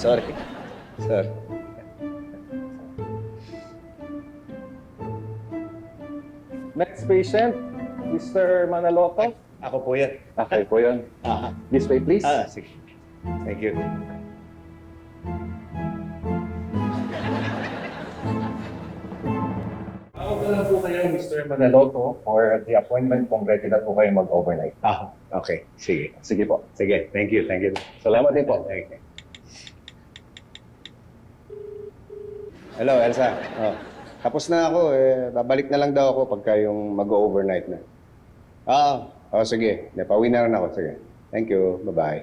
Sorry. Sorry. Next patient, Mr. Manaloto. Ako po yan. Okay po yun. Ah, This way, please. sige. Thank you. Tawag na lang po kayo, Mr. Manaloto, for the appointment kung ready na po kayo mag-overnight. Okay. Sige. Sige po. Sige. Thank you. Thank you. Salamat din po. Thank you. Hello, Elsa. Oh. Tapos na ako. Babalik na lang daw ako pagka yung mag-overnight na. Sige. Pauwi na rin ako. Sige. Thank you. Bye-bye.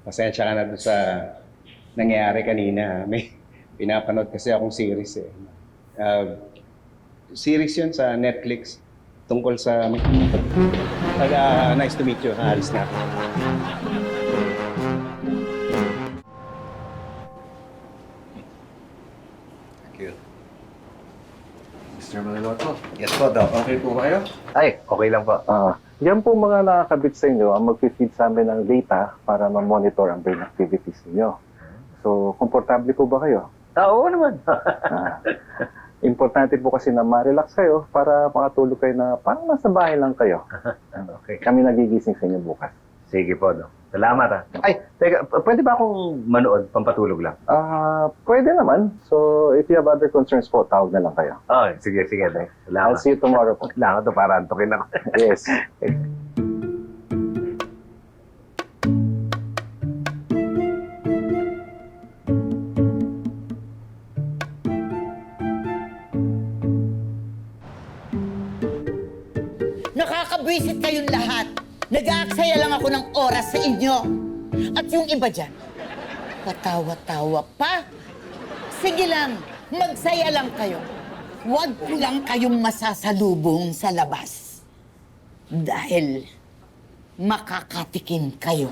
Pasensya ka na doon sa nangyayari kanina. May pinapanood kasi akong series eh. Series yun sa Netflix tungkol sa... nice to meet you. Alis na ako. Thank you. Mr. Manaloto, Yes po, Doc. okay po kayo? Ay, okay lang po. Yan po mga nakakabit sa inyo ang mag-feed sa amin ng data para ma-monitor ang brain activities ninyo. So, komportable po ba kayo? Oo naman. Importante po kasi na ma-relax kayo para makatulog kayo na parang nasa bahay lang kayo. Okay. Kami nagigising sa inyo bukas. Sige po, Doc. Salamat Ay, teka, pwede ba akong manood pampatulog lang? Pwede naman. So, if you have other concerns po, tawag na lang kayo. Sige, Doc. I'll Salamat. see you tomorrow po. Kailangan to para antukin ako. Yes. Nakakabwisit kayong lahat. Nag-aaksaya lang ako ng oras sa inyo. At yung iba dyan, patawa-tawa pa. Sige lang, magsaya lang kayo. Huwag ko lang kayong masasalubong sa labas. Dahil makakatikim kayo.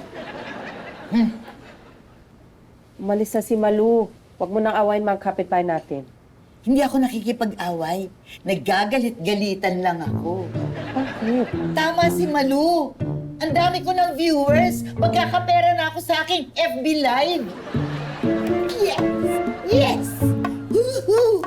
Umalis na si Malu. Huwag mo nang awayin mga kapitbahay natin. Hindi ako nakikipag-away. Nagagalit-galitan lang ako. Bakit? Tama si Malu. Ang dami ko ng viewers. Magkakapera na ako sa aking FB Live. Yes! Yes! Woohoo!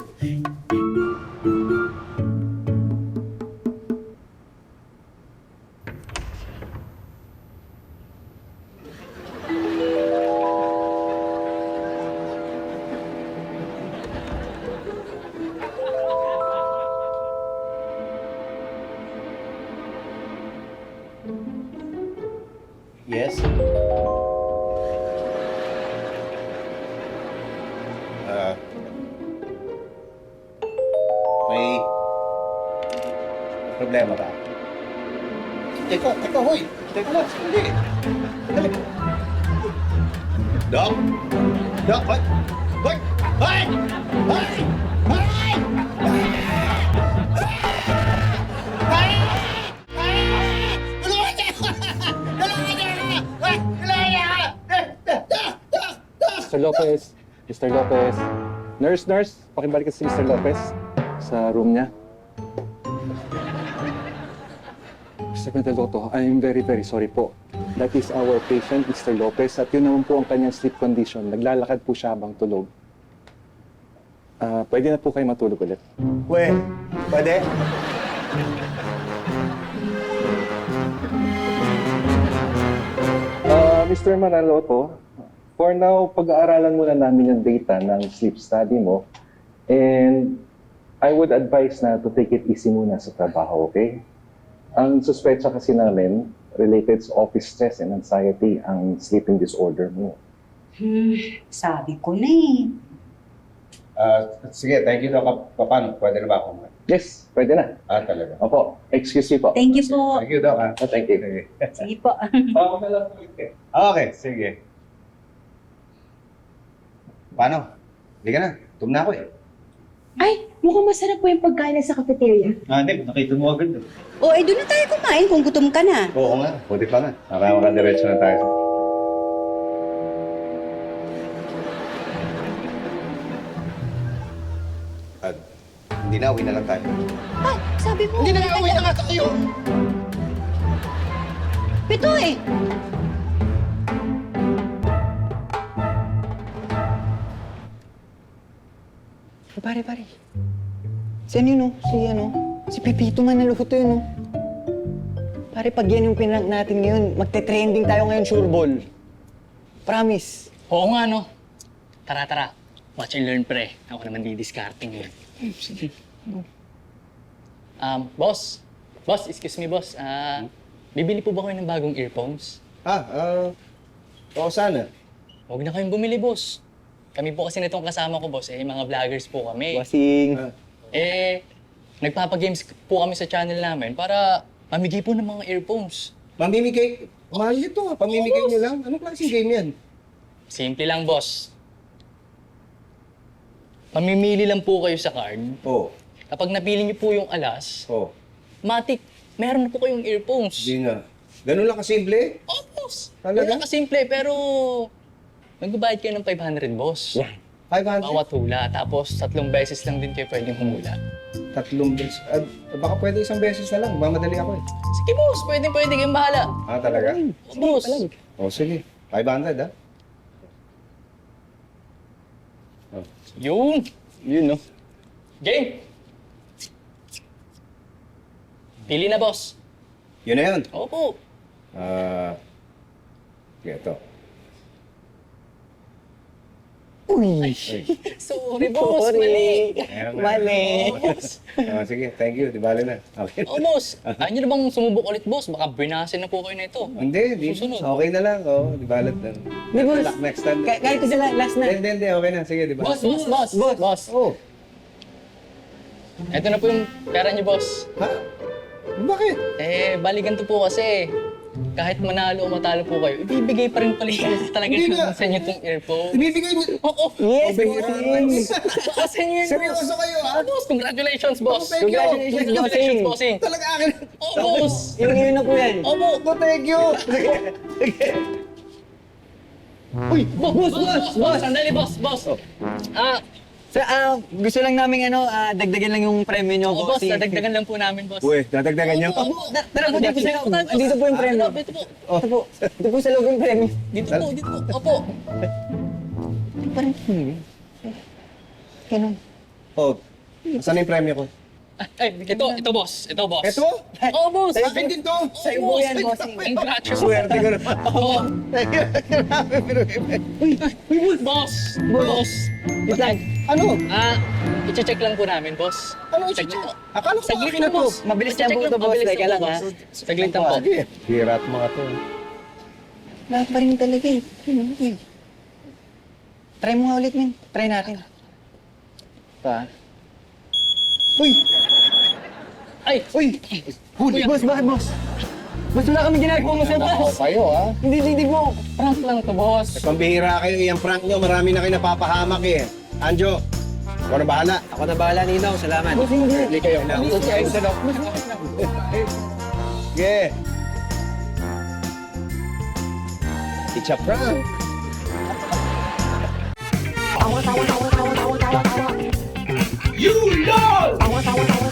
Yes? May problema ba? Teka, hoy! Teka lang, hindi. Dali. Doc? Doc, hoy! Hoy! Hoy! Hoy! Hoy! Mr. Lopez, Mr. Lopez. Nurse, pakibalik ka si Mr. Lopez sa room niya. Mr. Manaloto, I am very, very sorry po. That is our patient, Mr. Lopez, at yun naman po ang kanyang sleep condition. Naglalakad po siya habang tulog. Pwede na po kayo matulog ulit. Pwede? Mr. Manaloto, for now, pag-aaralan muna namin yung data ng sleep study mo, and I would advise na to take it easy muna sa trabaho, okay? Ang suspetsa kasi namin, related sa office stress and anxiety, ang sleeping disorder mo. Sabi ko na eh. Sige, thank you, Doc. Paano? Pwede na ba ako? Yes, pwede na. Talaga. Opo, excuse me po. Thank you po. Thank you, Doc. Thank you. Sige. Sige po. Okay, sige. Paano? Hindi ka na. Tum na ako eh. Ay, mukhang masarap po yung pagkain sa cafeteria. Hindi. Nakita mo agad. O, doon na tayo kumain kung gutom ka na. Oo nga. Buti pa nga. Makadiretso na tayo. Hindi na. Uwi na lang tayo. Ay, Sabi mo. Hindi na uwi na nga tayo. 7 eh. Pare. Si ano yun, oh? Si Pepito Manaloto yun, oh. Pare, pag yan yung pinrank natin ngayon, magte-trending tayo ngayon, sure ball. Promise. Oo nga, no? Tara. Watch and learn, pre. Ako naman di-discarding yun. Sige. Boss. Boss, excuse me, boss. Bibili po ba kayo ng bagong earphones? Oo sana. Huwag na kayong bumili, boss. Kami po kasi nitong kasama ko, boss, mga vloggers po kami. Bossing. Nagpapagames po kami sa channel namin para mamigay po ng mga earphones. Mamimigay. Mahal ito ah. Pamimigay niyo lang. Anong klaseng game yan? Simple lang, boss. Mamimili lang po kayo sa card. Oo. Kapag napili niyo po yung alas, Oo. matik, meron na po kayong earphones. Hindi nga. Ganun lang kasimple? Oh, boss. Talaga? Talaga kasimple, pero magbabayad kayo ng 500, boss. Yeah. 500? Bawat hula. Tapos 3 beses lang din kayo pwedeng humula. 3 beses. Baka pwede 1 beses na lang. Mamadali ako eh. Sige, boss. Pwede kayong bahala. Talaga? Oh, boss. Sige. 500 ah. Yun, no? Game! Pili na, boss. Yun na yun. Opo. Sige, ito. Uy. Sorry, boss. Mali. Ayan na. Mali. Boss. Sige, thank you. Di bali na. Okay. Oh, boss. Ayaw niyo na bang sumubok ulit, boss? Baka binasin na po kayo na ito. Hindi. Susunod. Okay na lang. Di balat na. Di, boss. Next time. Kahit ko sila last na. Hindi. Okay na. Sige, di ba? Boss. Oh. Ito na po yung pera niyo, boss. Ha? Bakit? Bali ganito po kasi. Kahit manalo o matalo po kayo, ibibigay pa rin pala talaga Hindi nga. sa inyo itong earphone. Ibibigay mo. Oo. Yes, Bossing. Kasi yun, Seryoso kayo ha? boss. Congratulations, boss. Thank you. Congratulations, bossing. Talaga akin. Oh, boss. Yung yun na po yan. Opo. Thank you. Sige. Uy, boss. Sandali, boss. Gusto lang namin dagdagan lang yung premyo nyo, Oh, boss, bossing. dadagdagan lang po namin, boss. Uy, dadagdagan niyo? Opo. Tara po dito sa loob. Dito po yung premyo. Dito po. Ito po. Ito po sa loob yung premyo. Dito po. Opo. Parang Ganun. Oh, saan yung premyo ko? Ito, boss. Ito, boss. Ito? Oh, boss. Akin din to. Sa'yo po yan, bossing. Congratulations. Swerte ko naman. Oo. Thank you. Boss. Boss. Wait lang. Ano? I-check lang po namin, boss. Ano i-check? Akala ko Saglit akin na lang, to. boss. Mabilis lang po I-check ito, boss. mabilis Teka lang, boss. ha? Saglit lang po. Sige. Hirat mga to. Lahat pa rin talaga eh. Try mo nga ulit, men. Try natin. Pa. Uy! Ay! Uy! Boss, bakit boss? Boss, wala kami ginagawa mo sa boss. Kayo ha? Hindi mo. Prank lang to, boss. Pambihira kayo, yung prank nyo, marami na kayo napapahamak eh. Anjo, ako na bahala. Ako na bahala, Ninong. Salamat. Boss, hindi. Hindi kayo. Sige. It's a prank. You know!